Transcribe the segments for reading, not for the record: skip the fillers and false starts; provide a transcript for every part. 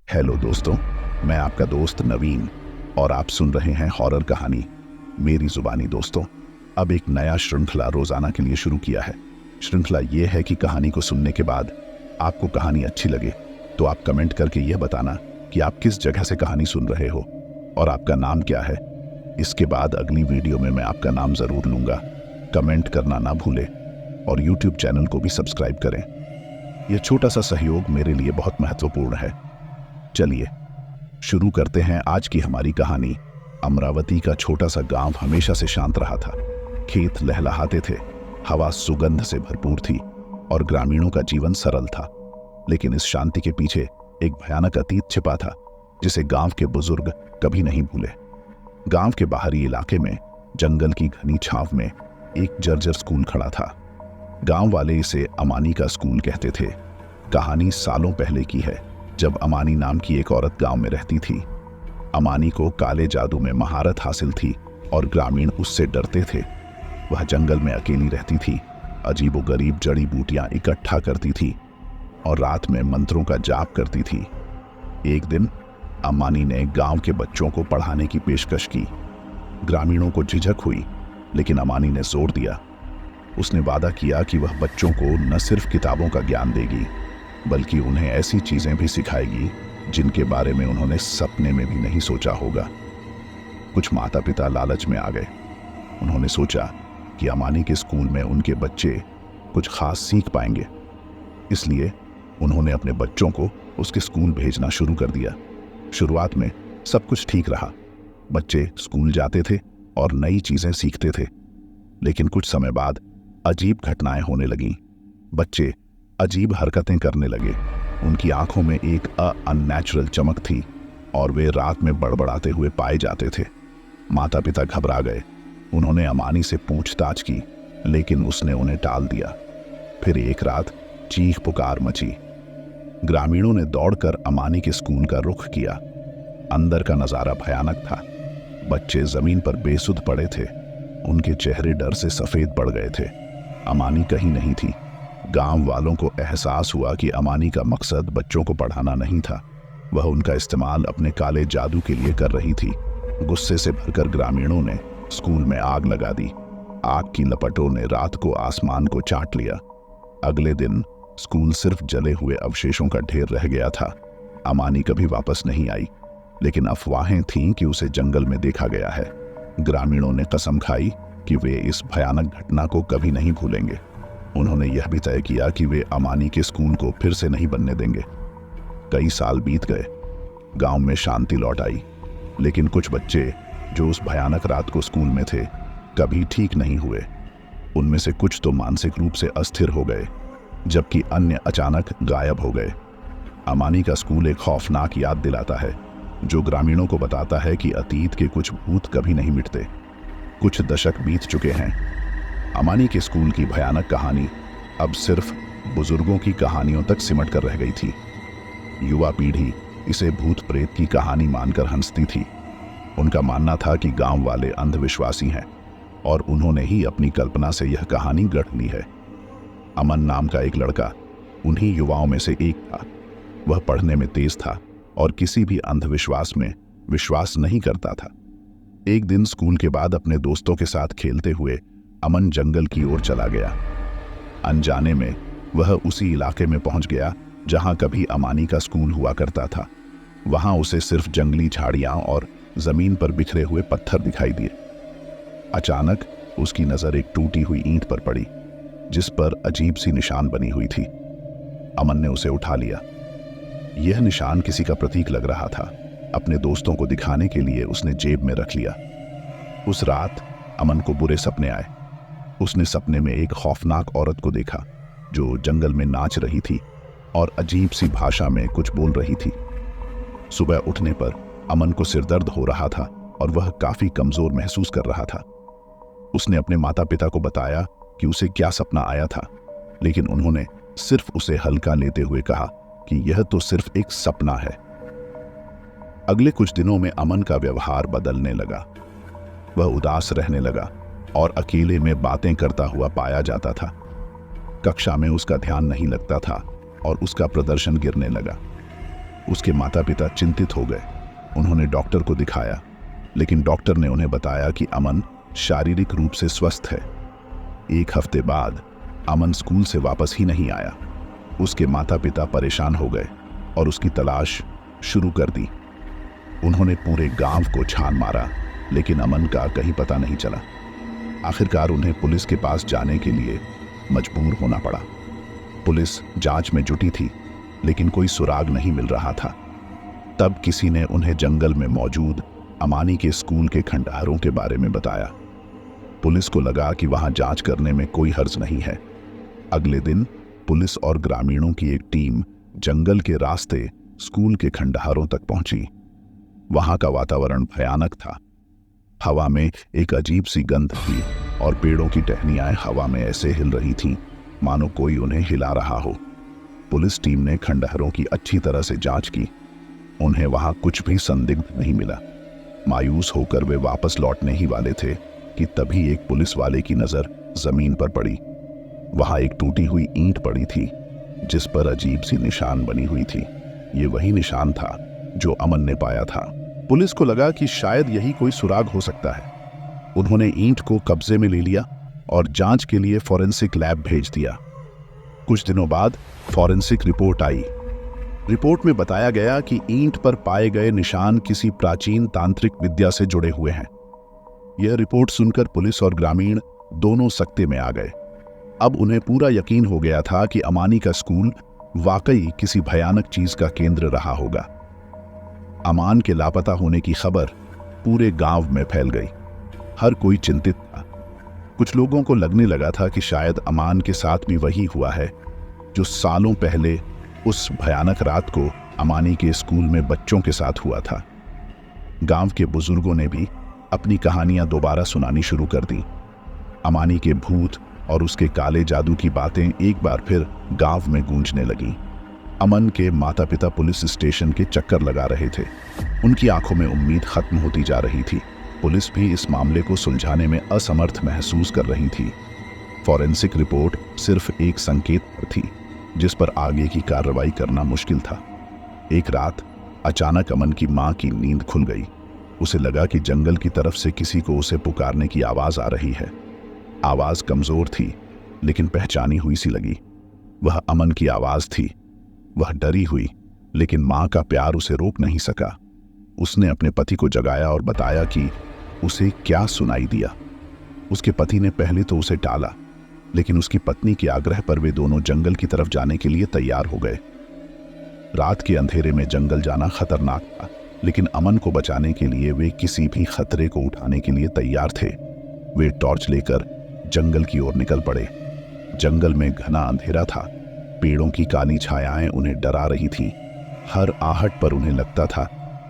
Hello दोस्तों, मैं आपका दोस्त नवीन और आप सुन रहे हैं हॉरर कहानी मेरी जुबानी। दोस्तों, अब एक नया श्रृंखला रोजाना के लिए शुरू किया है। श्रृंखला ये है कि कहानी को सुनने के बाद आपको कहानी अच्छी लगे तो आप कमेंट करके यह बताना कि आप किस जगह से कहानी सुन रहे हो और आपका नाम क्या है। इसके बाद अगली वीडियो में मैं आपका नाम जरूर लूंगा। कमेंट करना ना भूलें और यूट्यूब चैनल को भी सब्सक्राइब करें। यह छोटा सा सहयोग मेरे लिए बहुत महत्वपूर्ण है। चलिए शुरू करते हैं आज की हमारी कहानी। अमरावती का छोटा सा गांव हमेशा से शांत रहा था। खेत लहलहाते थे, हवा सुगंध से भरपूर थी और ग्रामीणों का जीवन सरल था। लेकिन इस शांति के पीछे एक भयानक अतीत छिपा था जिसे गांव के बुजुर्ग कभी नहीं भूले। गांव के बाहरी इलाके में जंगल की घनी छांव में एक जर्जर स्कूल खड़ा था। गांव वाले इसे अमानी का स्कूल कहते थे। कहानी सालों पहले की है, जब अमानी नाम की एक औरत गांव में रहती थी। अमानी को काले जादू में महारत हासिल थी और ग्रामीण उससे डरते थे। वह जंगल में अकेली रहती थी, अजीबोगरीब जड़ी बूटियां इकट्ठा करती थी और रात में मंत्रों का जाप करती थी। एक दिन अमानी ने गांव के बच्चों को पढ़ाने की पेशकश की। ग्रामीणों को झिझक हुई, लेकिन अमानी ने जोर दिया। उसने वादा किया कि वह बच्चों को न सिर्फ किताबों का ज्ञान देगी बल्कि उन्हें ऐसी चीजें भी सिखाएगी जिनके बारे में उन्होंने सपने में भी नहीं सोचा होगा। कुछ माता पिता लालच में आ गए। उन्होंने सोचा कि अमानी के स्कूल में उनके बच्चे कुछ खास सीख पाएंगे, इसलिए उन्होंने अपने बच्चों को उसके स्कूल भेजना शुरू कर दिया। शुरुआत में सब कुछ ठीक रहा। बच्चे स्कूल जाते थे और नई चीजें सीखते थे, लेकिन कुछ समय बाद अजीब घटनाएं होने लगीं। बच्चे अजीब हरकतें करने लगे। उनकी आंखों में एक अननेचुरल चमक थी और वे रात में बड़बड़ाते हुए पाए जाते थे। माता पिता घबरा गए। उन्होंने अमानी से पूछताछ की, लेकिन उसने उन्हें टाल दिया। फिर एक रात चीख पुकार मची। ग्रामीणों ने दौड़कर अमानी के स्कूल का रुख किया। अंदर का नजारा भयानक था। बच्चे जमीन पर बेसुध पड़े थे। उनके चेहरे डर से सफेद पड़ गए थे। अमानी कहीं नहीं थी। गांव वालों को एहसास हुआ कि अमानी का मकसद बच्चों को पढ़ाना नहीं था, वह उनका इस्तेमाल अपने काले जादू के लिए कर रही थी। गुस्से से भरकर ग्रामीणों ने स्कूल में आग लगा दी। आग की लपटों ने रात को आसमान को चाट लिया। अगले दिन स्कूल सिर्फ जले हुए अवशेषों का ढेर रह गया था। अमानी कभी वापस नहीं आई, लेकिन अफवाहें थीं कि उसे जंगल में देखा गया है। ग्रामीणों ने कसम खाई कि वे इस भयानक घटना को कभी नहीं भूलेंगे। उन्होंने यह भी तय किया कि वे अमानी के स्कूल को फिर से नहीं बनने देंगे। कई साल बीत गए। गांव में शांति लौट आई, लेकिन कुछ बच्चे जो उस भयानक रात को स्कूल में थे कभी ठीक नहीं हुए। उनमें से कुछ तो मानसिक रूप से अस्थिर हो गए, जबकि अन्य अचानक गायब हो गए। अमानी का स्कूल एक खौफनाक याद दिलाता है, जो ग्रामीणों को बताता है कि अतीत के कुछ भूत कभी नहीं मिटते। कुछ दशक बीत चुके हैं। अमानी के स्कूल की भयानक कहानी अब सिर्फ बुजुर्गों की कहानियों तक सिमट कर रह गई थी। युवा पीढ़ी इसे भूत प्रेत की कहानी मानकर हंसती थी। उनका मानना था कि गांव वाले अंधविश्वासी हैं और उन्होंने ही अपनी कल्पना से यह कहानी गढ़ ली है। अमन नाम का एक लड़का उन्हीं युवाओं में से एक था। वह पढ़ने में तेज था और किसी भी अंधविश्वास में विश्वास नहीं करता था। एक दिन स्कूल के बाद अपने दोस्तों के साथ खेलते हुए अमन जंगल की ओर चला गया। अनजाने में वह उसी इलाके में पहुंच गया जहां कभी अमानी का स्कूल हुआ करता था। वहां उसे सिर्फ जंगली झाड़ियां और जमीन पर बिखरे हुए पत्थर दिखाई दिए। अचानक उसकी नजर एक टूटी हुई ईंट पर पड़ी, जिस पर अजीब सी निशान बनी हुई थी। अमन ने उसे उठा लिया। यह निशान किसी का प्रतीक लग रहा था। अपने दोस्तों को दिखाने के लिए उसने जेब में रख लिया। उस रात अमन को बुरे सपने आए। उसने सपने में एक खौफनाक औरत को देखा जो जंगल में नाच रही थी और अजीब सी भाषा में कुछ बोल रही थी। सुबह उठने पर अमन को सिरदर्द हो रहा था और वह काफी कमजोर महसूस कर रहा था। उसने अपने माता पिता को बताया कि उसे क्या सपना आया था, लेकिन उन्होंने सिर्फ उसे हल्का लेते हुए कहा कि यह तो सिर्फ एक सपना है। अगले कुछ दिनों में अमन का व्यवहार बदलने लगा। वह उदास रहने लगा और अकेले में बातें करता हुआ पाया जाता था। कक्षा में उसका ध्यान नहीं लगता था और उसका प्रदर्शन गिरने लगा। उसके माता पिता चिंतित हो गए। उन्होंने डॉक्टर को दिखाया, लेकिन डॉक्टर ने उन्हें बताया कि अमन शारीरिक रूप से स्वस्थ है। एक हफ्ते बाद अमन स्कूल से वापस ही नहीं आया। उसके माता पिता परेशान हो गए और उसकी तलाश शुरू कर दी। उन्होंने पूरे गांव को छान मारा, लेकिन अमन का कहीं पता नहीं चला। आखिरकार उन्हें पुलिस के पास जाने के लिए मजबूर होना पड़ा। पुलिस जांच में जुटी थी, लेकिन कोई सुराग नहीं मिल रहा था। तब किसी ने उन्हें जंगल में मौजूद अमानी के स्कूल के खंडहरों के बारे में बताया। पुलिस को लगा कि वहां जांच करने में कोई हर्ज नहीं है। अगले दिन पुलिस और ग्रामीणों की एक टीम जंगल के रास्ते स्कूल के खंडहरों तक पहुंची। वहां का वातावरण भयानक था। हवा में एक अजीब सी गंध थी और पेड़ों की टहनियां हवा में ऐसे हिल रही थीं मानो कोई उन्हें हिला रहा हो। पुलिस टीम ने खंडहरों की अच्छी तरह से जांच की। उन्हें वहां कुछ भी संदिग्ध नहीं मिला। मायूस होकर वे वापस लौटने ही वाले थे कि तभी एक पुलिस वाले की नजर जमीन पर पड़ी। वहां एक टूटी हुई ईंट पड़ी थी, जिस पर अजीब सी निशान बनी हुई थी। ये वही निशान था जो अमन ने पाया था। पुलिस को लगा कि शायद यही कोई सुराग हो सकता है। उन्होंने ईंट को कब्जे में ले लिया और जांच के लिए फॉरेंसिक लैब भेज दिया। कुछ दिनों बाद फॉरेंसिक रिपोर्ट आई। रिपोर्ट में बताया गया कि ईंट पर पाए गए निशान किसी प्राचीन तांत्रिक विद्या से जुड़े हुए हैं। यह रिपोर्ट सुनकर पुलिस और ग्रामीण दोनों सकते में आ गए। अब उन्हें पूरा यकीन हो गया था कि अमानी का स्कूल वाकई किसी भयानक चीज का केंद्र रहा होगा। अमान के लापता होने की खबर पूरे गांव में फैल गई। हर कोई चिंतित था। कुछ लोगों को लगने लगा था कि शायद अमान के साथ भी वही हुआ है जो सालों पहले उस भयानक रात को अमानी के स्कूल में बच्चों के साथ हुआ था। गांव के बुजुर्गों ने भी अपनी कहानियां दोबारा सुनानी शुरू कर दी। अमानी के भूत और उसके काले जादू की बातें एक बार फिर गांव में गूंजने लगीं। अमन के माता पिता पुलिस स्टेशन के चक्कर लगा रहे थे। उनकी आंखों में उम्मीद खत्म होती जा रही थी। पुलिस भी इस मामले को सुलझाने में असमर्थ महसूस कर रही थी। फॉरेंसिक रिपोर्ट सिर्फ एक संकेत पर थी, जिस पर आगे की कार्रवाई करना मुश्किल था। एक रात अचानक अमन की मां की नींद खुल गई। उसे लगा कि जंगल की तरफ से किसी को उसे पुकारने की आवाज आ रही है। आवाज कमजोर थी, लेकिन पहचानी हुई सी लगी। वह अमन की आवाज थी। वह डरी हुई, लेकिन मां का प्यार उसे रोक नहीं सका। उसने अपने पति को जगाया और बताया कि उसे क्या सुनाई दिया। उसके पति ने पहले तो उसे टाला, लेकिन उसकी पत्नी के आग्रह पर वे दोनों जंगल की तरफ जाने के लिए तैयार हो गए। रात के अंधेरे में जंगल जाना खतरनाक था, लेकिन अमन को बचाने के लिए वे किसी भी खतरे को उठाने के लिए तैयार थे। वे टॉर्च लेकर जंगल की ओर निकल पड़े। जंगल में घना अंधेरा था। पेड़ों की काली छायाएं उन्हें डरा रही थीं। हर आहट पर उन्हें लगता था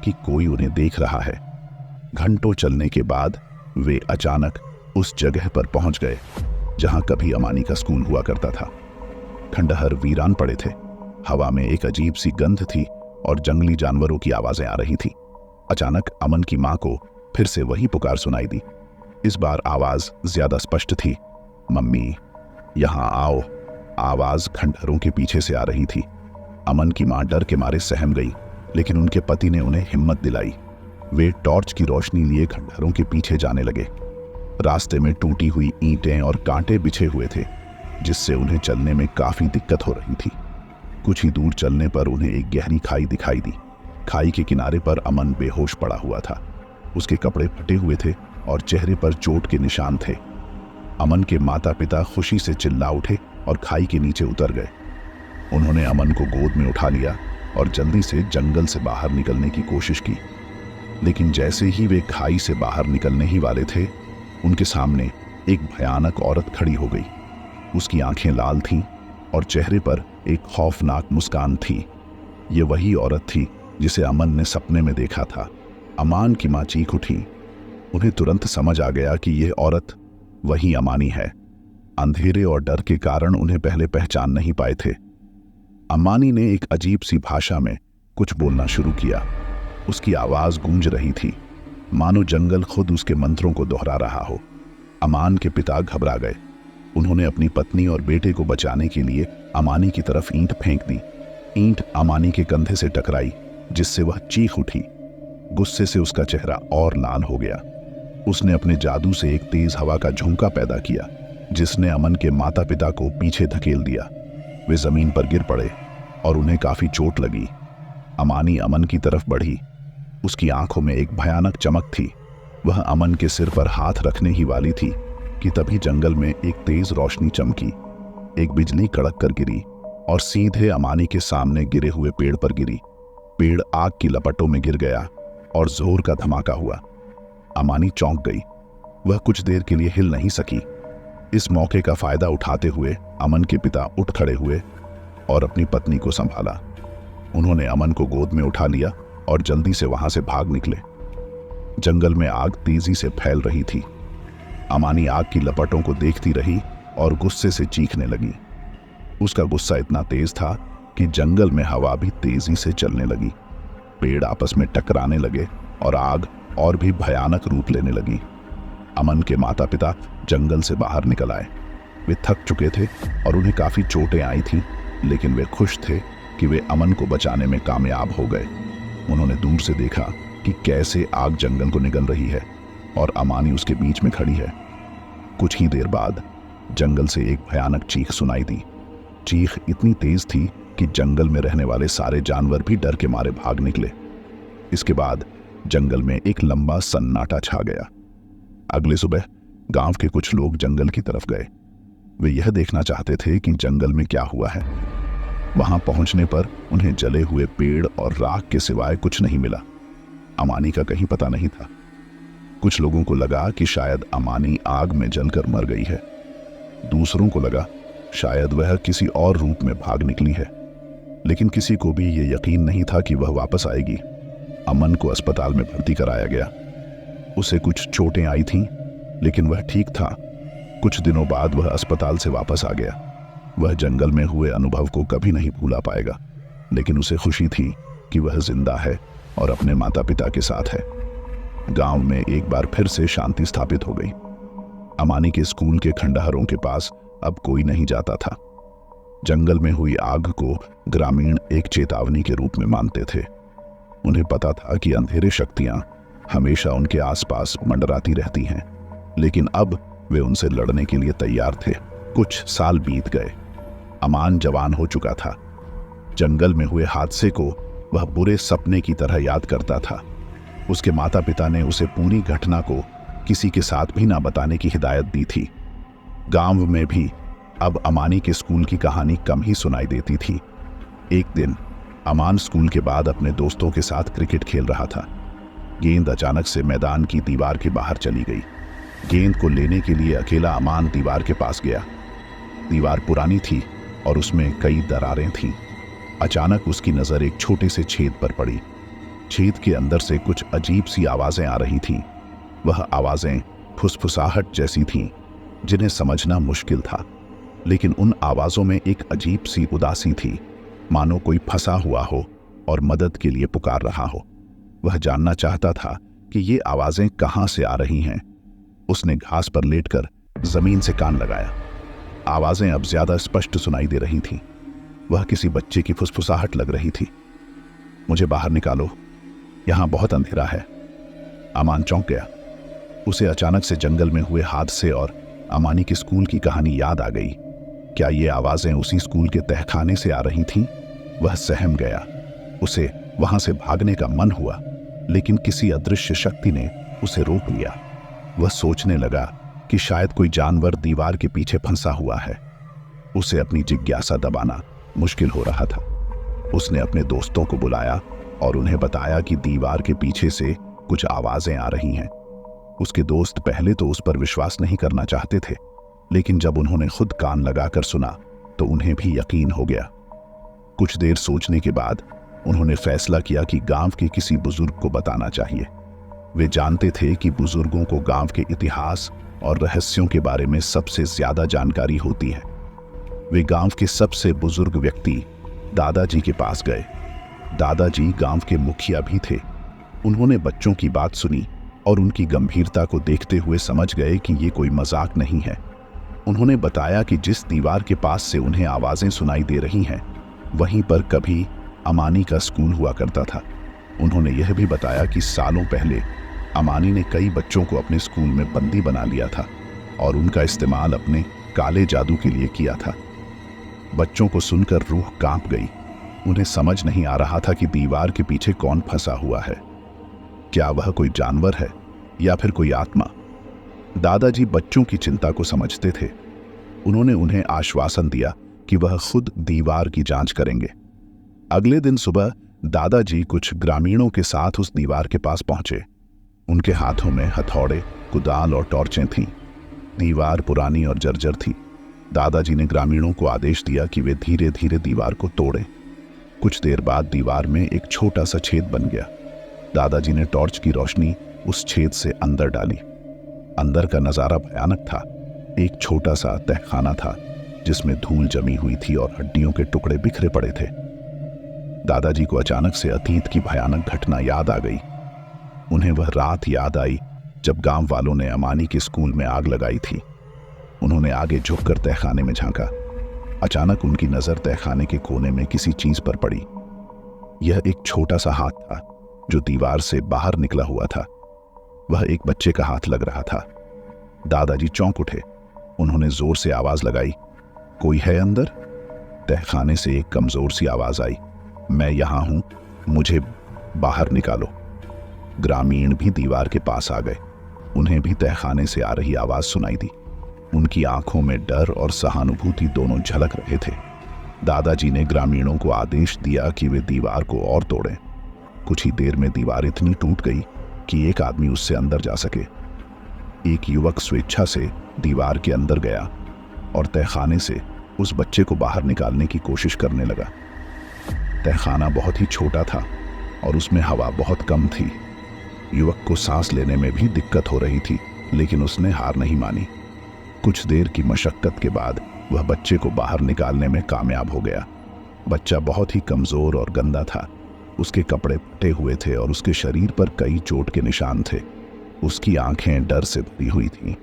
कि कोई उन्हें देख रहा है। घंटों चलने के बाद वे अचानक उस जगह पर पहुंच गए जहां कभी अमानी का स्कूल हुआ करता था। खंडहर वीरान पड़े थे। हवा में एक अजीब सी गंध थी और जंगली जानवरों की आवाजें आ रही थी। अचानक अमन की मां को फिर से वही पुकार सुनाई दी। इस बार आवाज ज्यादा स्पष्ट थी। मम्मी, यहां आओ। आवाज खंडहरों के पीछे से आ रही थी। अमन की मां डर के मारे सहम गई, लेकिन उनके पति ने उन्हें हिम्मत दिलाई। वे टॉर्च की रोशनी लिए खंडहरों के पीछे जाने लगे। रास्ते में टूटी हुई ईंटें और कांटे बिछे हुए थे, जिससे उन्हें चलने में काफी दिक्कत हो रही थी। कुछ ही दूर चलने पर उन्हें एक गहरी खाई दिखाई दी। खाई के किनारे पर अमन बेहोश पड़ा हुआ था। उसके कपड़े फटे हुए थे और चेहरे पर चोट के निशान थे। अमन के माता पिता खुशी से चिल्ला उठे और खाई के नीचे उतर गए। उन्होंने अमन को गोद में उठा लिया और जल्दी से जंगल से बाहर निकलने की कोशिश की। लेकिन जैसे ही वे खाई से बाहर निकलने ही वाले थे, उनके सामने एक भयानक औरत खड़ी हो गई। उसकी आंखें लाल थीं और चेहरे पर एक खौफनाक मुस्कान थी। ये वही औरत थी जिसे अमन ने सपने में देखा था। अमान की मां चीख उठी। उन्हें तुरंत समझ आ गया कि यह औरत वही अमानी है। अंधेरे और डर के कारण उन्हें पहले पहचान नहीं पाए थे। अमानी ने एक अजीब सी भाषा में कुछ बोलना शुरू किया। उसकी आवाज गूंज रही थी, मानो जंगल खुद उसके मंत्रों को दोहरा रहा हो। अमान के पिता घबरा गए। उन्होंने अपनी पत्नी और बेटे को बचाने के लिए अमानी की तरफ ईंट फेंक दी। ईंट अमानी के कंधे से टकराई जिससे वह चीख उठी। गुस्से से उसका चेहरा और लाल हो गया। उसने अपने जादू से एक तेज हवा का झोंका पैदा किया, जिसने अमन के माता पिता को पीछे धकेल दिया। वे जमीन पर गिर पड़े और उन्हें काफी चोट लगी। अमानी अमन की तरफ बढ़ी। उसकी आंखों में एक भयानक चमक थी। वह अमन के सिर पर हाथ रखने ही वाली थी कि तभी जंगल में एक तेज रोशनी चमकी। एक बिजली कड़क कर गिरी और सीधे अमानी के सामने गिरे हुए पेड़ पर गिरी। पेड़ आग की लपटों में गिर गया और जोर का धमाका हुआ। अमानी चौंक गई। वह कुछ देर के लिए हिल नहीं सकी। इस मौके का फायदा उठाते हुए अमन के पिता उठ खड़े हुए और अपनी पत्नी को संभाला। उन्होंने अमन को गोद में उठा लिया और जल्दी से वहां से भाग निकले। जंगल में आग तेजी से फैल रही थी। अमानी आग की लपटों को देखती रही और गुस्से से चीखने लगी। उसका गुस्सा इतना तेज था कि जंगल में हवा भी तेजी से चलने लगी। पेड़ आपस में टकराने लगे और आग और भी भयानक रूप लेने लगी। अमन के माता पिता जंगल से बाहर निकल आए। वे थक चुके थे और उन्हें काफी चोटें आई थीं, लेकिन वे खुश थे कि वे अमन को बचाने में कामयाब हो गए। उन्होंने दूर से देखा कि कैसे आग जंगल को निगल रही है और अमानी उसके बीच में खड़ी है। कुछ ही देर बाद जंगल से एक भयानक चीख सुनाई दी। चीख इतनी तेज थी कि जंगल में रहने वाले सारे जानवर भी डर के मारे भाग निकले। इसके बाद जंगल में एक लंबा सन्नाटा छा गया। अगले सुबह गांव के कुछ लोग जंगल की तरफ गए। वे यह देखना चाहते थे कि जंगल में क्या हुआ है। वहां पहुंचने पर उन्हें जले हुए पेड़ और राख के सिवाय कुछ नहीं मिला। अमानी का कहीं पता नहीं था। कुछ लोगों को लगा कि शायद अमानी आग में जलकर मर गई है। दूसरों को लगा शायद वह किसी और रूप में भाग निकली है, लेकिन किसी को भी यह यकीन नहीं था कि वह वापस आएगी। अमन को अस्पताल में भर्ती कराया गया। उसे कुछ चोटें आई थीं, लेकिन वह ठीक था। कुछ दिनों बाद वह अस्पताल से वापस आ गया। वह जंगल में हुए अनुभव को कभी नहीं भूला पाएगा, लेकिन उसे खुशी थी कि वह जिंदा है और अपने माता पिता के साथ है। गांव में एक बार फिर से शांति स्थापित हो गई। अमानी के स्कूल के खंडहरों के पास अब कोई नहीं जाता था। जंगल में हुई आग को ग्रामीण एक चेतावनी के रूप में मानते थे। उन्हें पता था कि अंधेरे शक्तियां हमेशा उनके आसपास मंडराती रहती हैं, लेकिन अब वे उनसे लड़ने के लिए तैयार थे। कुछ साल बीत गए। अमान जवान हो चुका था। जंगल में हुए हादसे को वह बुरे सपने की तरह याद करता था। उसके माता पिता ने उसे पूरी घटना को किसी के साथ भी ना बताने की हिदायत दी थी। गांव में भी अब अमानी के स्कूल की कहानी कम ही सुनाई देती थी। एक दिन अमान स्कूल के बाद अपने दोस्तों के साथ क्रिकेट खेल रहा था। गेंद अचानक से मैदान की दीवार के बाहर चली गई। गेंद को लेने के लिए अकेला अमान दीवार के पास गया। दीवार पुरानी थी और उसमें कई दरारें थीं। अचानक उसकी नजर एक छोटे से छेद पर पड़ी। छेद के अंदर से कुछ अजीब सी आवाजें आ रही थीं। वह आवाजें फुसफुसाहट जैसी थीं, जिन्हें समझना मुश्किल था, लेकिन उन आवाजों में एक अजीब सी उदासी थी, मानो कोई फंसा हुआ हो और मदद के लिए पुकार रहा हो। वह जानना चाहता था कि ये आवाजें कहां से आ रही हैं। उसने घास पर लेटकर जमीन से कान लगाया। आवाजें अब ज्यादा स्पष्ट सुनाई दे रही थीं। वह किसी बच्चे की फुसफुसाहट लग रही थी। मुझे बाहर निकालो, यहां बहुत अंधेरा है। अमान चौंक गया। उसे अचानक से जंगल में हुए हादसे और अमानी के स्कूल की कहानी याद आ गई। क्या ये आवाजें उसी स्कूल के तहखाने से आ रही थीं? वह सहम गया। उसे वहां से भागने का मन हुआ, लेकिन किसी अदृश्य शक्ति ने उसे रोक लिया। वह सोचने लगा कि शायद कोई जानवर दीवार के पीछे फंसा हुआ है। उसे अपनी जिज्ञासा दबाना मुश्किल हो रहा था। उसने अपने दोस्तों को बुलाया और उन्हें बताया कि दीवार के पीछे से कुछ आवाजें आ रही हैं। उसके दोस्त पहले तो उस पर विश्वास नहीं करना चाहते थे, लेकिन जब उन्होंने खुद कान लगाकर सुना तो उन्हें भी यकीन हो गया। कुछ देर सोचने के बाद उन्होंने फैसला किया कि गांव के किसी बुजुर्ग को बताना चाहिए। वे जानते थे कि बुजुर्गों को गांव के इतिहास और रहस्यों के बारे में सबसे ज्यादा जानकारी होती है। वे गांव के सबसे बुजुर्ग व्यक्ति दादाजी के पास गए। दादाजी गांव के मुखिया भी थे। उन्होंने बच्चों की बात सुनी और उनकी गंभीरता को देखते हुए समझ गए कि ये कोई मजाक नहीं है। उन्होंने बताया कि जिस दीवार के पास से उन्हें आवाजें सुनाई दे रही हैं, वहीं पर कभी अमानी का स्कूल हुआ करता था। उन्होंने यह भी बताया कि सालों पहले अमानी ने कई बच्चों को अपने स्कूल में बंदी बना लिया था और उनका इस्तेमाल अपने काले जादू के लिए किया था। बच्चों को सुनकर रूह कांप गई। उन्हें समझ नहीं आ रहा था कि दीवार के पीछे कौन फंसा हुआ है। क्या वह कोई जानवर है या फिर कोई आत्मा? दादाजी बच्चों की चिंता को समझते थे। उन्होंने उन्हें आश्वासन दिया कि वह खुद दीवार की जांच करेंगे। अगले दिन सुबह दादाजी कुछ ग्रामीणों के साथ उस दीवार के पास पहुंचे। उनके हाथों में हथौड़े, कुदाल और टॉर्चें थीं। दीवार पुरानी और जर्जर थी। दादाजी ने ग्रामीणों को आदेश दिया कि वे धीरे धीरे दीवार को तोड़ें। कुछ देर बाद दीवार में एक छोटा सा छेद बन गया। दादाजी ने टॉर्च की रोशनी उस छेद से अंदर डाली। अंदर का नजारा भयानक था। एक छोटा सा तहखाना था जिसमें धूल जमी हुई थी और हड्डियों के टुकड़े बिखरे पड़े थे। दादाजी को अचानक से अतीत की भयानक घटना याद आ गई। उन्हें वह रात याद आई जब गांव वालों ने अमानी के स्कूल में आग लगाई थी। उन्होंने आगे झुककर तहखाने में झांका। अचानक उनकी नजर तहखाने के कोने में किसी चीज पर पड़ी। यह एक छोटा सा हाथ था जो दीवार से बाहर निकला हुआ था। वह एक बच्चे का हाथ लग रहा था। दादाजी चौंक उठे। उन्होंने जोर से आवाज लगाई, कोई है अंदर? तहखाने से एक कमजोर सी आवाज आई, मैं यहां हूं, मुझे बाहर निकालो। ग्रामीण भी दीवार के पास आ गए। उन्हें भी तहखाने से आ रही आवाज सुनाई दी। उनकी आंखों में डर और सहानुभूति दोनों झलक रहे थे। दादाजी ने ग्रामीणों को आदेश दिया कि वे दीवार को और तोड़ें। कुछ ही देर में दीवार इतनी टूट गई कि एक आदमी उससे अंदर जा सके। एक युवक स्वेच्छा से दीवार के अंदर गया और तहखाने से उस बच्चे को बाहर निकालने की कोशिश करने लगा। तहखाना बहुत ही छोटा था और उसमें हवा बहुत कम थी। युवक को सांस लेने में भी दिक्कत हो रही थी, लेकिन उसने हार नहीं मानी। कुछ देर की मशक्कत के बाद वह बच्चे को बाहर निकालने में कामयाब हो गया। बच्चा बहुत ही कमजोर और गंदा था। उसके कपड़े फटे हुए थे और उसके शरीर पर कई चोट के निशान थे। उसकी आंखें डर से भरी हुई थीं।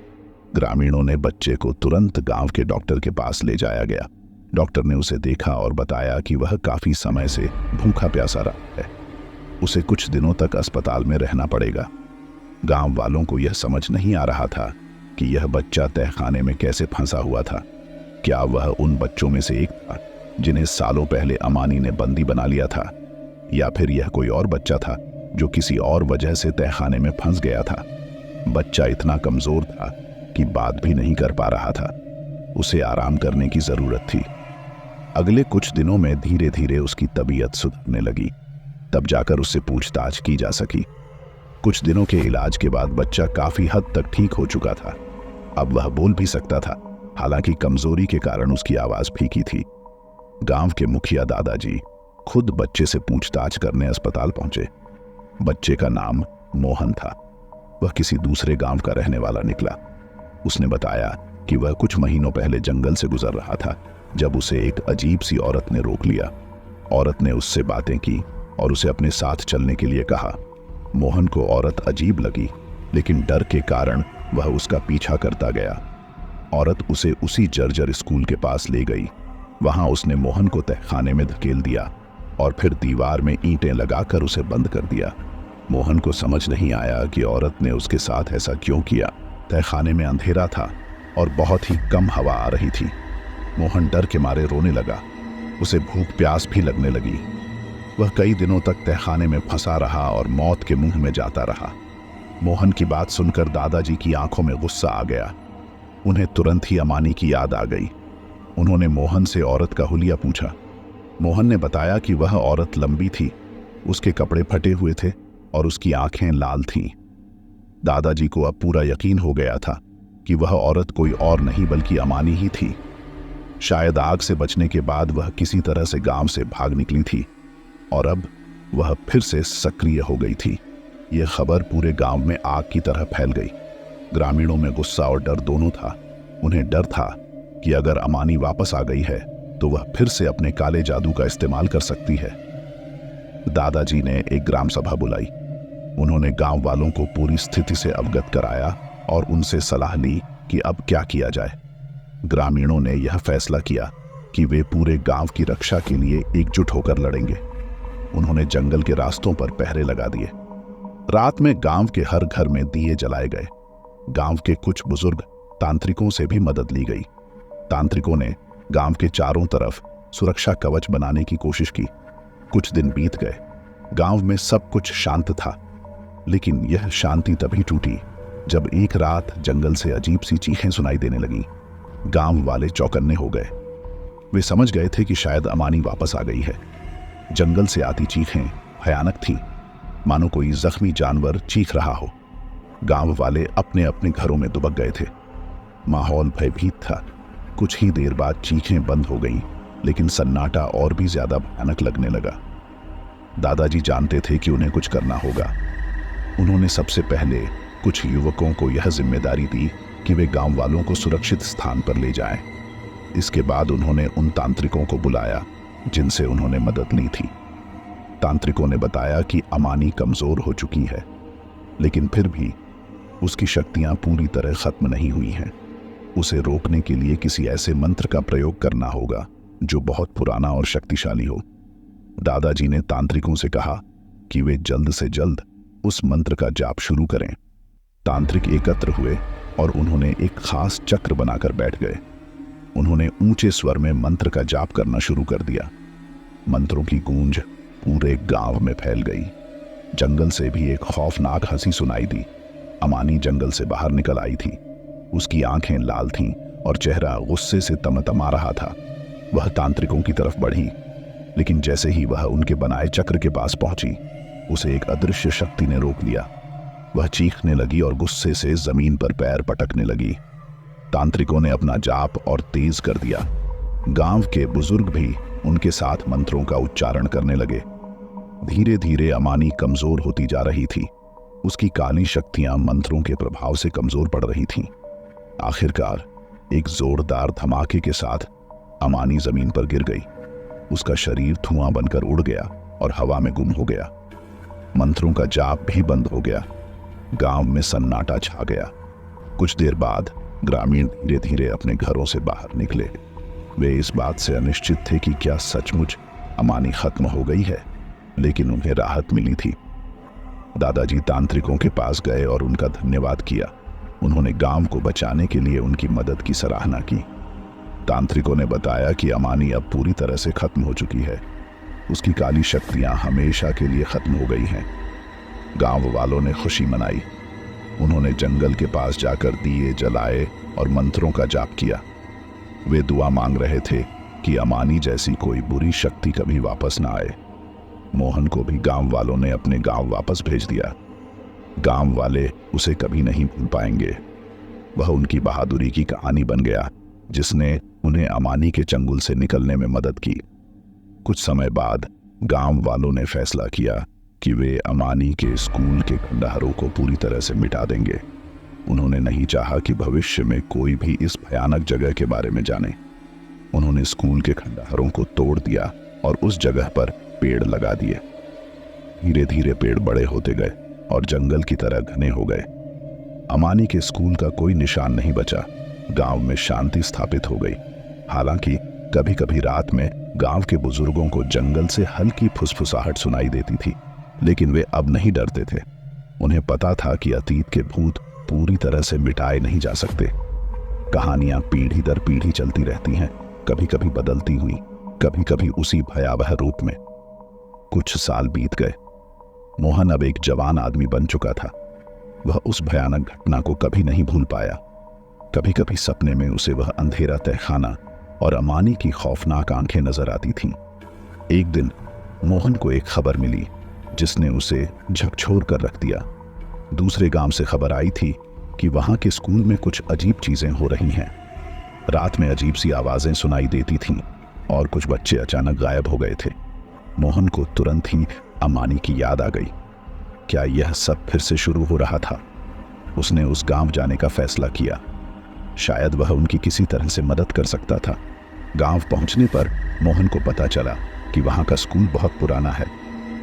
ग्रामीणों ने बच्चे को तुरंत गांव के डॉक्टर के पास ले जाया गया। डॉक्टर ने उसे देखा और बताया कि वह काफी समय से भूखा प्यासा रहा है। उसे कुछ दिनों तक अस्पताल में रहना पड़ेगा। गांव वालों को यह समझ नहीं आ रहा था कि यह बच्चा तहखाने में कैसे फंसा हुआ था। क्या वह उन बच्चों में से एक था जिन्हें सालों पहले अमानी ने बंदी बना लिया था, या फिर यह कोई और बच्चा था जो किसी और वजह से तहखाने में फंस गया था? बच्चा इतना कमजोर था कि बात भी नहीं कर पा रहा था। उसे आराम करने की जरूरत थी। अगले कुछ दिनों में धीरे धीरे उसकी तबीयत सुधरने लगी। तब जाकर उससे पूछताछ की जा सकी। कुछ दिनों के इलाज के बाद बच्चा काफी हद तक ठीक हो चुका था। अब वह बोल भी सकता था, हालांकि कमजोरी के कारण उसकी आवाज फीकी थी। गांव के मुखिया दादाजी खुद बच्चे से पूछताछ करने अस्पताल पहुंचे। बच्चे का नाम मोहन था। वह किसी दूसरे गांव का रहने वाला निकला। उसने बताया कि वह कुछ महीनों पहले जंगल से गुजर रहा था जब उसे एक अजीब सी औरत ने रोक लिया। औरत ने उससे बातें की और उसे अपने साथ चलने के लिए कहा। मोहन को औरत अजीब लगी, लेकिन डर के कारण वह उसका पीछा करता गया। औरत उसे उसी जर्जर स्कूल के पास ले गई। वहां उसने मोहन को तहखाने में धकेल दिया और फिर दीवार में ईंटें लगाकर उसे बंद कर दिया। मोहन को समझ नहीं आया कि औरत ने उसके साथ ऐसा क्यों किया। तहखाने में अंधेरा था और बहुत ही कम हवा आ रही थी। मोहन डर के मारे रोने लगा। उसे भूख प्यास भी लगने लगी। वह कई दिनों तक तहखाने में फंसा रहा और मौत के मुंह में जाता रहा। मोहन की बात सुनकर दादाजी की आंखों में गुस्सा आ गया। उन्हें तुरंत ही अमानी की याद आ गई। उन्होंने मोहन से औरत का हुलिया पूछा। मोहन ने बताया कि वह औरत लंबी थी, उसके कपड़े फटे हुए थे और उसकी आंखें लाल थीं। दादाजी को अब पूरा यकीन हो गया था कि वह औरत कोई और नहीं बल्कि अमानी ही थी। शायद आग से बचने के बाद वह किसी तरह से गांव से भाग निकली थी और अब वह फिर से सक्रिय हो गई थी। यह खबर पूरे गांव में आग की तरह फैल गई। ग्रामीणों में गुस्सा और डर दोनों था। उन्हें डर था कि अगर अमानी वापस आ गई है तो वह फिर से अपने काले जादू का इस्तेमाल कर सकती है। दादाजी ने एक ग्राम सभा बुलाई। उन्होंने गांव वालों को पूरी स्थिति से अवगत कराया और उनसे सलाह ली कि अब क्या किया जाए। ग्रामीणों ने यह फैसला किया कि वे पूरे गांव की रक्षा के लिए एकजुट होकर लड़ेंगे। उन्होंने जंगल के रास्तों पर पहरे लगा दिए। रात में गांव के हर घर में दिए जलाए गए। गांव के कुछ बुजुर्ग तांत्रिकों से भी मदद ली गई। तांत्रिकों ने गांव के चारों तरफ सुरक्षा कवच बनाने की कोशिश की। कुछ दिन बीत गए। गांव में सब कुछ शांत था, लेकिन यह शांति तभी टूटी जब एक रात जंगल से अजीब सी चीखें सुनाई देने लगीं। गांव वाले चौकन्ने हो गए। वे समझ गए थे कि शायद अमानी वापस आ गई है। जंगल से आती चीखें भयानक थीं, मानो कोई जख्मी जानवर चीख रहा हो। गांव वाले अपने अपने घरों में दुबक गए थे। माहौल भयभीत था। कुछ ही देर बाद चीखें बंद हो गईं, लेकिन सन्नाटा और भी ज्यादा भयानक लगने लगा। दादाजी जानते थे कि उन्हें कुछ करना होगा। उन्होंने सबसे पहले कुछ युवकों को यह जिम्मेदारी दी कि वे गांव वालों को सुरक्षित स्थान पर ले जाएं। इसके बाद उन्होंने उन तांत्रिकों को बुलाया जिनसे उन्होंने मदद ली थी। तांत्रिकों ने बताया कि अमानी कमजोर हो चुकी है, लेकिन फिर भी उसकी शक्तियां पूरी तरह खत्म नहीं हुई हैं। उसे रोकने के लिए किसी ऐसे मंत्र का प्रयोग करना होगा जो बहुत पुराना और शक्तिशाली हो। दादाजी ने तांत्रिकों से कहा कि वे जल्द से जल्द उस मंत्र का जाप शुरू करें। तांत्रिक एकत्र हुए और उन्होंने एक खास चक्र बनाकर बैठ गए। उन्होंने ऊंचे स्वर में मंत्र का जाप करना शुरू कर दिया। मंत्रों की गूंज पूरे गांव में फैल गई। जंगल से भी एक खौफनाक हंसी सुनाई दी। अमानी जंगल से बाहर निकल आई थी। उसकी आंखें लाल थीं और चेहरा गुस्से से तमतमा रहा था। वह तांत्रिकों की तरफ बढ़ी, लेकिन जैसे ही वह उनके बनाए चक्र के पास पहुंची, उसे एक अदृश्य शक्ति ने रोक लिया। वह चीखने लगी और गुस्से से जमीन पर पैर पटकने लगी। तांत्रिकों ने अपना जाप और तेज कर दिया। गांव के बुजुर्ग भी उनके साथ मंत्रों का उच्चारण करने लगे। धीरे धीरे अमानी कमजोर होती जा रही थी। उसकी काली शक्तियां मंत्रों के प्रभाव से कमजोर पड़ रही थीं। आखिरकार एक जोरदार धमाके के साथ अमानी जमीन पर गिर गई। उसका शरीर धुआं बनकर उड़ गया और हवा में गुम हो गया। मंत्रों का जाप भी बंद हो गया। गांव में सन्नाटा छा गया। कुछ देर बाद ग्रामीण धीरे धीरे अपने घरों से बाहर निकले। वे इस बात से अनिश्चित थे कि क्या सचमुच अमानी खत्म हो गई है, लेकिन उन्हें राहत मिली थी। दादाजी तांत्रिकों के पास गए और उनका धन्यवाद किया। उन्होंने गांव को बचाने के लिए उनकी मदद की सराहना की। तांत्रिकों ने बताया कि अमानी अब पूरी तरह से खत्म हो चुकी है। उसकी काली शक्तियां हमेशा के लिए खत्म हो गई हैं। गांव वालों ने खुशी मनाई। उन्होंने जंगल के पास जाकर दिए जलाए और मंत्रों का जाप किया। वे दुआ मांग रहे थे कि अमानी जैसी कोई बुरी शक्ति कभी वापस ना आए। मोहन को भी गांव वालों ने अपने गांव वापस भेज दिया। गांव वाले उसे कभी नहीं भूल पाएंगे। वह उनकी बहादुरी की कहानी बन गया, जिसने उन्हें अमानी के चंगुल से निकलने में मदद की। कुछ समय बाद गांव वालों ने फैसला किया कि वे अमानी के स्कूल के खंडहरों को पूरी तरह से मिटा देंगे। उन्होंने नहीं चाहा कि भविष्य में कोई भी इस भयानक जगह के बारे में जाने। उन्होंने स्कूल के खंडहरों को तोड़ दिया और उस जगह पर पेड़ लगा दिए। धीरे धीरे पेड़ बड़े होते गए और जंगल की तरह घने हो गए। अमानी के स्कूल का कोई निशान नहीं बचा। गांव में शांति स्थापित हो गई। हालांकि कभी कभी रात में गांव के बुजुर्गों को जंगल से हल्की फुसफुसाहट सुनाई देती थी, लेकिन वे अब नहीं डरते थे। उन्हें पता था कि अतीत के भूत पूरी तरह से मिटाए नहीं जा सकते। कहानियां पीढ़ी दर पीढ़ी चलती रहती हैं, कभी कभी बदलती हुई, कभी कभी उसी भयावह रूप में। कुछ साल बीत गए। मोहन अब एक जवान आदमी बन चुका था। वह उस भयानक घटना को कभी नहीं भूल पाया। कभी कभी सपने में उसे वह अंधेरा तहखाना और अमानी की खौफनाक आंखें नजर आती थीं। एक दिन मोहन को एक खबर मिली जिसने उसे झकझोर कर रख दिया। दूसरे गांव से खबर आई थी कि वहां के स्कूल में कुछ अजीब चीजें हो रही हैं। रात में अजीब सी आवाजें सुनाई देती थीं और कुछ बच्चे अचानक गायब हो गए थे। मोहन को तुरंत ही अमानी की याद आ गई। क्या यह सब फिर से शुरू हो रहा था? उसने उस गांव जाने का फैसला किया। शायद वह उनकी किसी तरह से मदद कर सकता था। गांव पहुंचने पर मोहन को पता चला कि वहां का स्कूल बहुत पुराना है।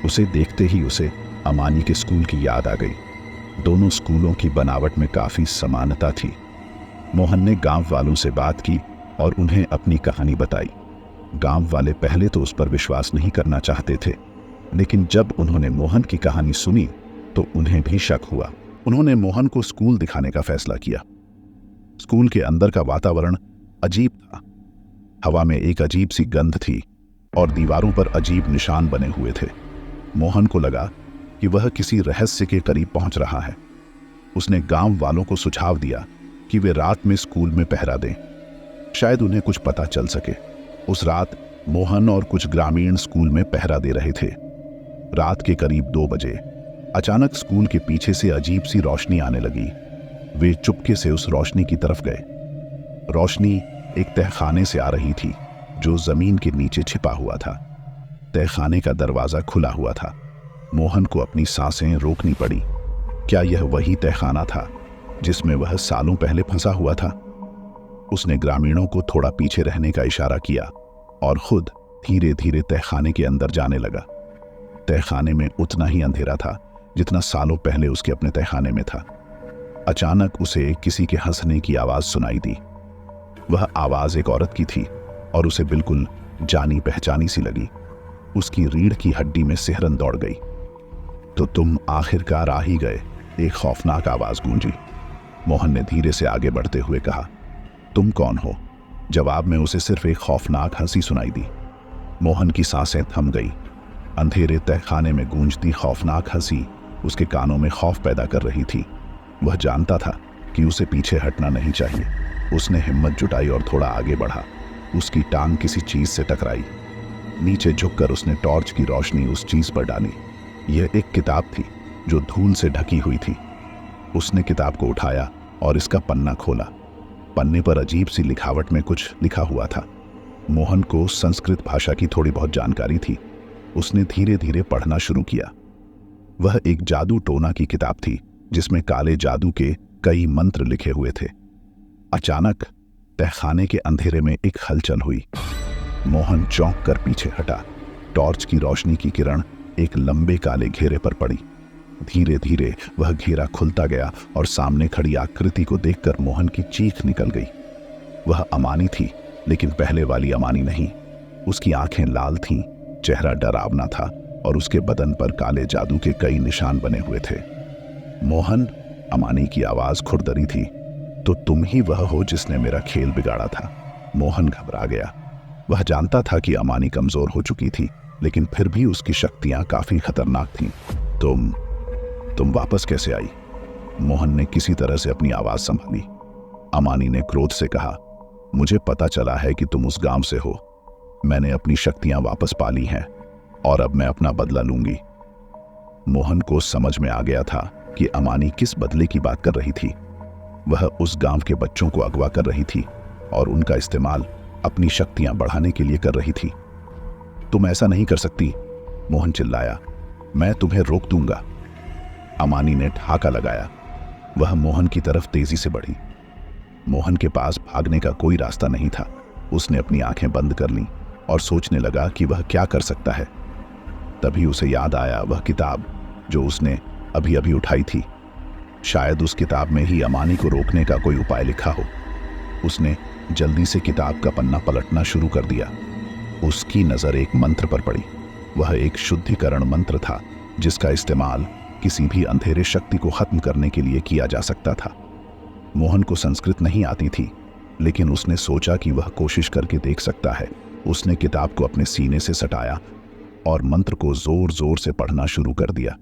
उसे देखते ही उसे अमानी के स्कूल की याद आ गई। दोनों स्कूलों की बनावट में काफी समानता थी। मोहन ने गांव वालों से बात की और उन्हें अपनी कहानी बताई। गांव वाले पहले तो उस पर विश्वास नहीं करना चाहते थे, लेकिन जब उन्होंने मोहन की कहानी सुनी तो उन्हें भी शक हुआ। उन्होंने मोहन को स्कूल दिखाने का फैसला किया। स्कूल के अंदर का वातावरण अजीब था। हवा में एक अजीब सी गंध थी और दीवारों पर अजीब निशान बने हुए थे। मोहन को लगा कि वह किसी रहस्य के करीब पहुंच रहा है। उसने गांव वालों को सुझाव दिया कि वे रात में स्कूल में पहरा दें, शायद उन्हें कुछ पता चल सके। उस रात मोहन और कुछ ग्रामीण स्कूल में पहरा दे रहे थे। रात के करीब 2 बजे अचानक स्कूल के पीछे से अजीब सी रोशनी आने लगी। वे चुपके से उस रोशनी की तरफ गए। रोशनी एक तहखाने से आ रही थी जो जमीन के नीचे छिपा हुआ था। तहखाने का दरवाजा खुला हुआ था। मोहन को अपनी सांसें रोकनी पड़ी। क्या यह वही तहखाना था जिसमें वह सालों पहले फंसा हुआ था? उसने ग्रामीणों को थोड़ा पीछे रहने का इशारा किया और खुद धीरे धीरे तहखाने के अंदर जाने लगा। तहखाने में उतना ही अंधेरा था जितना सालों पहले उसके अपने तहखाने में था। अचानक उसे किसी के हंसने की आवाज सुनाई दी। वह आवाज एक औरत की थी और उसे बिल्कुल जानी पहचानी सी लगी। उसकी रीढ़ की हड्डी में सिहरन दौड़ गई। तो तुम आखिरकार आ ही गए, एक खौफनाक आवाज गूंजी। मोहन ने धीरे से आगे बढ़ते हुए कहा, तुम कौन हो? जवाब में उसे सिर्फ एक खौफनाक हंसी सुनाई दी। मोहन की सांसें थम गई। अंधेरे तहखाने में गूंजती खौफनाक हंसी उसके कानों में खौफ पैदा कर रही थी। वह जानता था कि उसे पीछे हटना नहीं चाहिए। उसने हिम्मत जुटाई और थोड़ा आगे बढ़ा। उसकी टांग किसी चीज से टकराई। नीचे झुककर उसने टॉर्च की रोशनी उस चीज पर डाली। यह एक किताब थी जो धूल से ढकी हुई थी। उसने किताब को उठाया और इसका पन्ना खोला। पन्ने पर अजीब सी लिखावट में कुछ लिखा हुआ था। मोहन को संस्कृत भाषा की थोड़ी बहुत जानकारी थी। उसने धीरे धीरे पढ़ना शुरू किया। वह एक जादू टोना की किताब थी जिसमें काले जादू के कई मंत्र लिखे हुए थे। अचानक तहखाने के अंधेरे में एक हलचल हुई। मोहन चौंक कर पीछे हटा। टॉर्च की रोशनी की किरण एक लंबे काले घेरे पर पड़ी। धीरे धीरे वह घेरा खुलता गया और सामने खड़ी आकृति को देखकर मोहन की चीख निकल गई। वह अमानी थी, लेकिन पहले वाली अमानी नहीं। उसकी आंखें लाल थीं, चेहरा डरावना था और उसके बदन पर काले जादू के कई निशान बने हुए थे। मोहन, अमानी की आवाज खुरदरी थी, तो तुम ही वह हो जिसने मेरा खेल बिगाड़ा था। मोहन घबरा गया। वह जानता था कि अमानी कमजोर हो चुकी थी, लेकिन फिर भी उसकी शक्तियां काफी खतरनाक थीं। तुम वापस कैसे आई? मोहन ने किसी तरह से अपनी आवाज संभाली। अमानी ने क्रोध से कहा, मुझे पता चला है कि तुम उस गांव से हो। मैंने अपनी शक्तियां वापस पा ली हैं और अब मैं अपना बदला लूंगी। मोहन को समझ में आ गया था कि अमानी किस बदले की बात कर रही थी। वह उस गांव के बच्चों को अगवा कर रही थी और उनका इस्तेमाल अपनी शक्तियां बढ़ाने के लिए कर रही थी। तुम ऐसा नहीं कर सकती, मोहन चिल्लाया। मैं तुम्हें रोक दूंगा। अमानी ने ठहाका लगाया। वह मोहन की तरफ तेजी से बढ़ी। मोहन के पास भागने का कोई रास्ता नहीं था। उसने अपनी आंखें बंद कर लीं और सोचने लगा कि वह क्या कर सकता है। तभी उसे याद आया वह किताब जो उसने अभी अभी उठाई थी। शायद उस किताब में ही अमानी को रोकने का कोई उपाय लिखा हो। उसने जल्दी से किताब का पन्ना पलटना शुरू कर दिया। उसकी नजर एक मंत्र पर पड़ी। वह एक शुद्धिकरण मंत्र था जिसका इस्तेमाल किसी भी अंधेरे शक्ति को खत्म करने के लिए किया जा सकता था। मोहन को संस्कृत नहीं आती थी, लेकिन उसने सोचा कि वह कोशिश करके देख सकता है। उसने किताब को अपने सीने से सटाया और मंत्र को जोर जोर से पढ़ना शुरू कर दिया।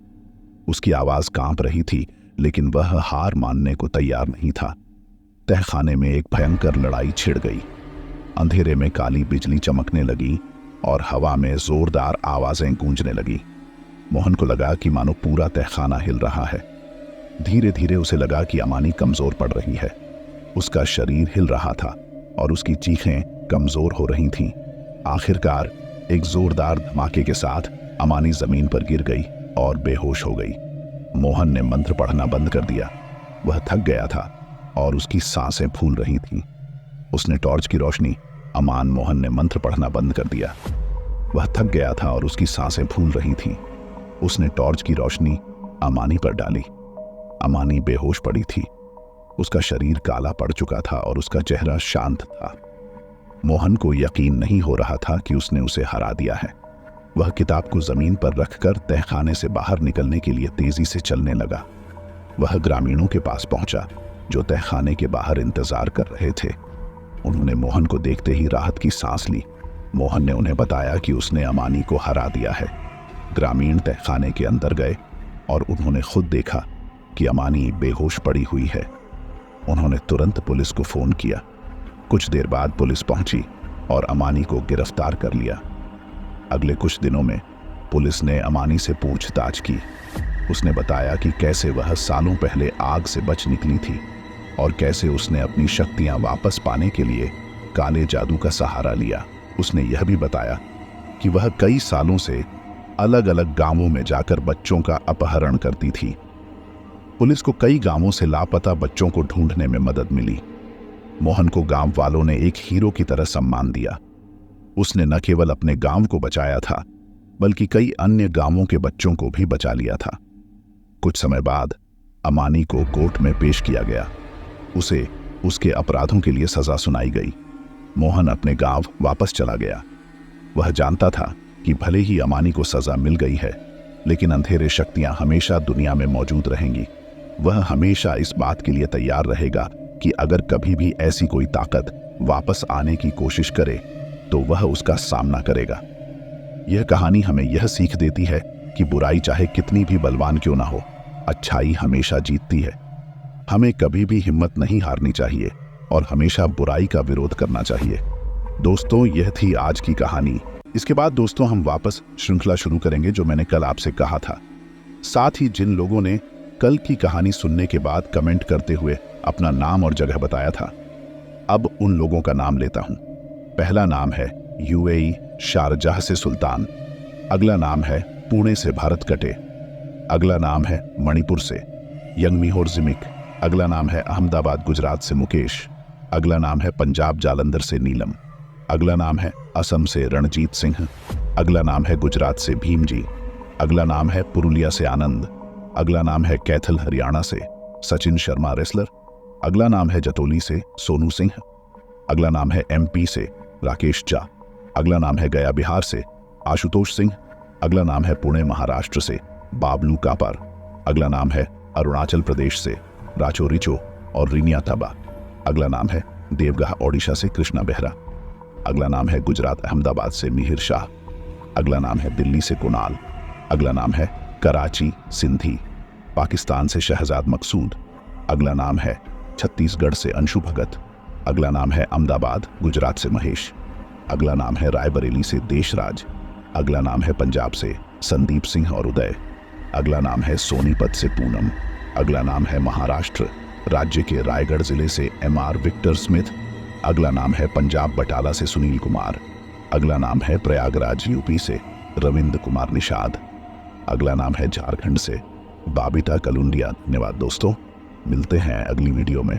उसकी आवाज कांप रही थी, लेकिन वह हार मानने को तैयार नहीं था। तहखाने में एक भयंकर लड़ाई छिड़ गई। अंधेरे में काली बिजली चमकने लगी और हवा में जोरदार आवाजें गूंजने लगी। मोहन को लगा कि मानो पूरा तहखाना हिल रहा है। धीरे धीरे उसे लगा कि अमानी कमजोर पड़ रही है। उसका शरीर हिल रहा था और उसकी चीखें कमजोर हो रही थीं। आखिरकार एक जोरदार धमाके के साथ अमानी जमीन पर गिर गई और बेहोश हो गई। मोहन ने मंत्र पढ़ना बंद कर दिया। वह थक गया था और उसकी सांसें फूल रही थीं। उसने टॉर्च की रोशनी मोहन ने मंत्र पढ़ना बंद कर दिया। वह थक गया था और उसकी सांसें फूल रही थीं। उसने टॉर्च की रोशनी अमानी पर डाली। अमानी बेहोश पड़ी थी। उसका शरीर काला पड़ चुका था और उसका चेहरा शांत था। मोहन को यकीन नहीं हो रहा था कि उसने उसे हरा दिया है। वह किताब को जमीन पर रखकर तहखाने से बाहर निकलने के लिए तेजी से चलने लगा। वह ग्रामीणों के पास पहुंचा जो तहखाने के बाहर इंतजार कर रहे थे। उन्होंने मोहन को देखते ही राहत की सांस ली। मोहन ने उन्हें बताया कि उसने अमानी को हरा दिया है। ग्रामीण तहखाने के अंदर गए और उन्होंने खुद देखा कि अमानी बेहोश पड़ी हुई है। उन्होंने तुरंत पुलिस को फोन किया। कुछ देर बाद पुलिस पहुंची और अमानी को गिरफ्तार कर लिया। अगले कुछ दिनों में पुलिस ने अमानी से पूछताछ की। उसने बताया कि कैसे वह सालों पहले आग से बच निकली थी और कैसे उसने अपनी शक्तियां वापस पाने के लिए काले जादू का सहारा लिया। उसने यह भी बताया कि वह कई सालों से अलग अलग गांवों में जाकर बच्चों का अपहरण करती थी। पुलिस को कई गांवों से लापता बच्चों को ढूंढने में मदद मिली। मोहन को गांव वालों ने एक हीरो की तरह सम्मान दिया। उसने न केवल अपने गांव को बचाया था बल्कि कई अन्य गांवों के बच्चों को भी बचा लिया था। कुछ समय बाद अमानी को कोर्ट में पेश किया गया। उसे उसके अपराधों के लिए सजा सुनाई गई। मोहन अपने गांव वापस चला गया। वह जानता था कि भले ही अमानी को सजा मिल गई है, लेकिन अंधेरे शक्तियां हमेशा दुनिया में मौजूद रहेंगी। वह हमेशा इस बात के लिए तैयार रहेगा कि अगर कभी भी ऐसी कोई ताकत वापस आने की कोशिश करे तो वह उसका सामना करेगा। यह कहानी हमें यह सीख देती है कि बुराई चाहे कितनी भी बलवान क्यों ना हो, अच्छाई हमेशा जीतती है। हमें कभी भी हिम्मत नहीं हारनी चाहिए और हमेशा बुराई का विरोध करना चाहिए। दोस्तों, यह थी आज की कहानी। इसके बाद दोस्तों हम वापस श्रृंखला शुरू करेंगे जो मैंने कल आपसे कहा था। साथ ही जिन लोगों ने कल की कहानी सुनने के बाद कमेंट करते हुए अपना नाम और जगह बताया था, अब उन लोगों का नाम लेता हूं। पहला नाम है यूएई शारजाह से सुल्तान। अगला नाम है पुणे से भारत कटे। अगला नाम है मणिपुर से यंगमिहोर जिमिक। अगला नाम है अहमदाबाद गुजरात से मुकेश। अगला नाम है पंजाब जालंधर से नीलम। अगला नाम है असम से रणजीत सिंह। अगला नाम है गुजरात से भीम जी। अगला नाम है पुरुलिया से आनंद। अगला नाम है कैथल हरियाणा से सचिन शर्मा रेसलर। अगला नाम है जतोली से सोनू सिंह। अगला नाम है एमपी से राकेश झा। अगला नाम है गया बिहार से आशुतोष सिंह। अगला नाम है पुणे महाराष्ट्र से बाबलू कापर। अगला नाम है अरुणाचल प्रदेश से राचो रिचो और रिनिया तबा। अगला नाम है देवगाह ओडिशा से कृष्णा बेहरा। अगला नाम है गुजरात अहमदाबाद से मिहिर शाह। अगला नाम है दिल्ली से कुणाल। अगला नाम है कराची सिंधी। पाकिस्तान से शहजाद मकसूद। अगला नाम है छत्तीसगढ़ से अंशु भगत। अगला नाम है अहमदाबाद गुजरात से महेश। अगला नाम है रायबरेली से देशराज। अगला नाम है पंजाब से संदीप सिंह और उदय। अगला नाम है सोनीपत से पूनम। अगला नाम है महाराष्ट्र राज्य के रायगढ़ जिले से एमआर विक्टर स्मिथ। अगला नाम है पंजाब बटाला से सुनील कुमार। अगला नाम है प्रयागराज यूपी से रविंद्र कुमार निषाद। अगला नाम है झारखंड से बाबिता कलुंडिया। धन्यवाद दोस्तों, मिलते हैं अगली वीडियो में।